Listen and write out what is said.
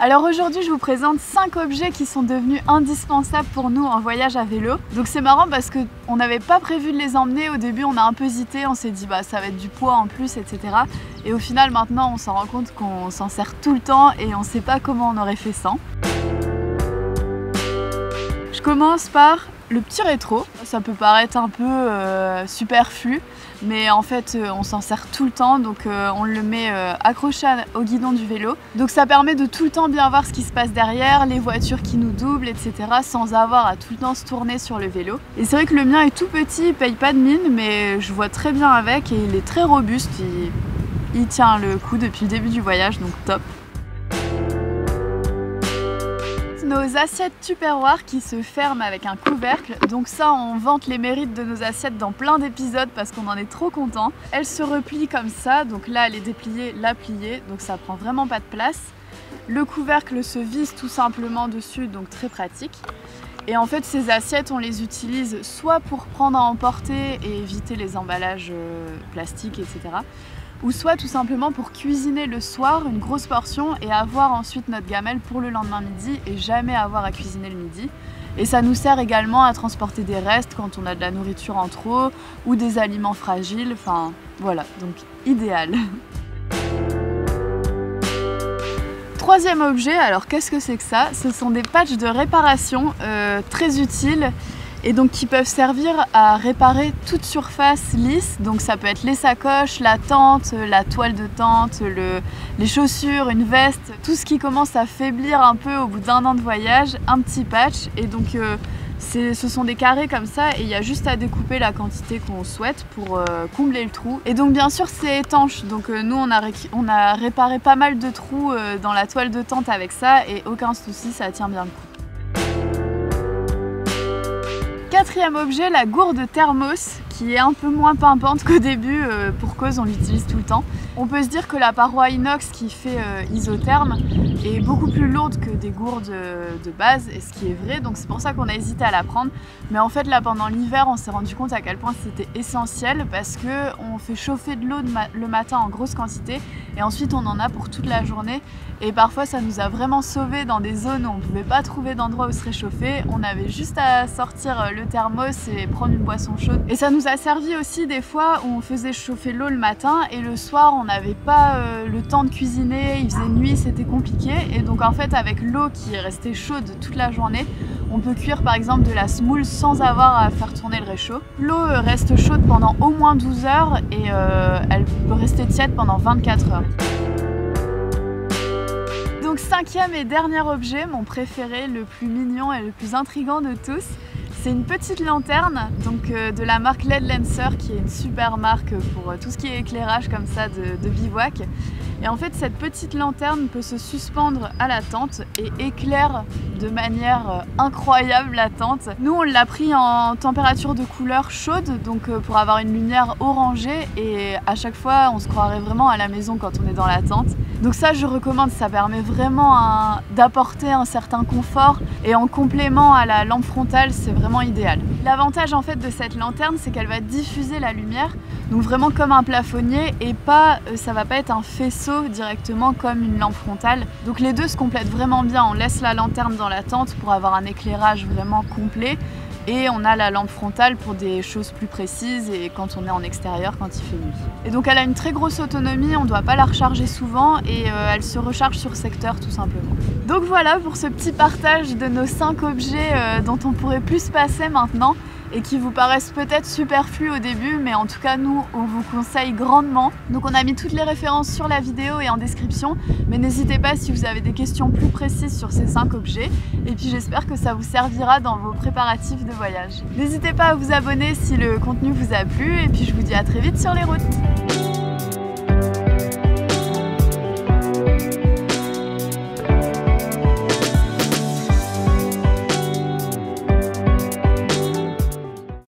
Alors aujourd'hui je vous présente 5 objets qui sont devenus indispensables pour nous en voyage à vélo. Donc c'est marrant parce qu'on n'avait pas prévu de les emmener, au début on a un peu hésité, on s'est dit bah ça va être du poids en plus etc. Et au final maintenant on s'en rend compte qu'on s'en sert tout le temps et on ne sait pas comment on aurait fait sans. Je commence par le petit rétro. Ça peut paraître un peu superflu, mais en fait on s'en sert tout le temps, donc on le met accroché au guidon du vélo. Donc ça permet de tout le temps bien voir ce qui se passe derrière, les voitures qui nous doublent, etc. sans avoir à tout le temps se tourner sur le vélo. Et c'est vrai que le mien est tout petit, il paye pas de mine, mais je vois très bien avec et il est très robuste, il tient le coup depuis le début du voyage, donc top. Nos assiettes tupperware qui se ferment avec un couvercle, donc ça on vante les mérites de nos assiettes dans plein d'épisodes parce qu'on en est trop content. Elles se replient comme ça, donc là elle est dépliée, là pliée, donc ça prend vraiment pas de place. Le couvercle se visse tout simplement dessus, donc très pratique. Et en fait ces assiettes on les utilise soit pour prendre à emporter et éviter les emballages plastiques etc. ou soit tout simplement pour cuisiner le soir une grosse portion et avoir ensuite notre gamelle pour le lendemain midi et jamais avoir à cuisiner le midi. Et ça nous sert également à transporter des restes quand on a de la nourriture en trop ou des aliments fragiles, enfin voilà, donc idéal. Troisième objet, alors qu'est-ce que c'est que ça? Ce sont des patchs de réparation très utiles et donc qui peuvent servir à réparer toute surface lisse. Donc ça peut être les sacoches, la tente, la toile de tente, les chaussures, une veste, tout ce qui commence à faiblir un peu au bout d'un an de voyage, un petit patch. Et donc ce sont des carrés comme ça et il y a juste à découper la quantité qu'on souhaite pour combler le trou. Et donc bien sûr c'est étanche, donc nous on a réparé pas mal de trous dans la toile de tente avec ça et aucun souci, ça tient bien le coup. Quatrième objet, la gourde thermos qui est un peu moins pimpante qu'au début pour cause on l'utilise tout le temps. On peut se dire que la paroi inox qui fait isotherme est beaucoup plus lourde que des gourdes de base, et ce qui est vrai, donc c'est pour ça qu'on a hésité à la prendre. Mais en fait là pendant l'hiver on s'est rendu compte à quel point c'était essentiel parce que on fait chauffer de l'eau le matin en grosse quantité et ensuite on en a pour toute la journée et parfois ça nous a vraiment sauvés dans des zones où on ne pouvait pas trouver d'endroit où se réchauffer. On avait juste à sortir le thermos et prendre une boisson chaude et ça nous a servi aussi des fois où on faisait chauffer l'eau le matin et le soir on n'avait pas le temps de cuisiner, il faisait nuit, c'était compliqué. Et donc en fait avec l'eau qui est restée chaude toute la journée, on peut cuire par exemple de la semoule sans avoir à faire tourner le réchaud. L'eau reste chaude pendant au moins 12 heures et elle peut rester tiède pendant 24 heures. Donc cinquième et dernier objet, mon préféré, le plus mignon et le plus intriguant de tous, c'est une petite lanterne donc, de la marque LED Lancer qui est une super marque pour tout ce qui est éclairage comme ça de bivouac. Et en fait cette petite lanterne peut se suspendre à la tente et éclaire de manière incroyable la tente. Nous on l'a pris en température de couleur chaude donc pour avoir une lumière orangée et à chaque fois on se croirait vraiment à la maison quand on est dans la tente. Donc ça je recommande, ça permet vraiment d'apporter un certain confort et en complément à la lampe frontale c'est vraiment idéal. L'avantage en fait de cette lanterne c'est qu'elle va diffuser la lumière, donc vraiment comme un plafonnier et pas, ça va pas être un faisceau directement comme une lampe frontale. Donc les deux se complètent vraiment bien, on laisse la lanterne dans la tente pour avoir un éclairage vraiment complet et on a la lampe frontale pour des choses plus précises et quand on est en extérieur, quand il fait nuit. Et donc elle a une très grosse autonomie, on ne doit pas la recharger souvent et elle se recharge sur secteur tout simplement. Donc voilà pour ce petit partage de nos 5 objets dont on pourrait plus se passer maintenant et qui vous paraissent peut-être superflus au début, mais en tout cas nous on vous conseille grandement. Donc on a mis toutes les références sur la vidéo et en description, mais n'hésitez pas si vous avez des questions plus précises sur ces 5 objets et puis j'espère que ça vous servira dans vos préparatifs de voyage. N'hésitez pas à vous abonner si le contenu vous a plu et puis je vous dis à très vite sur les routes.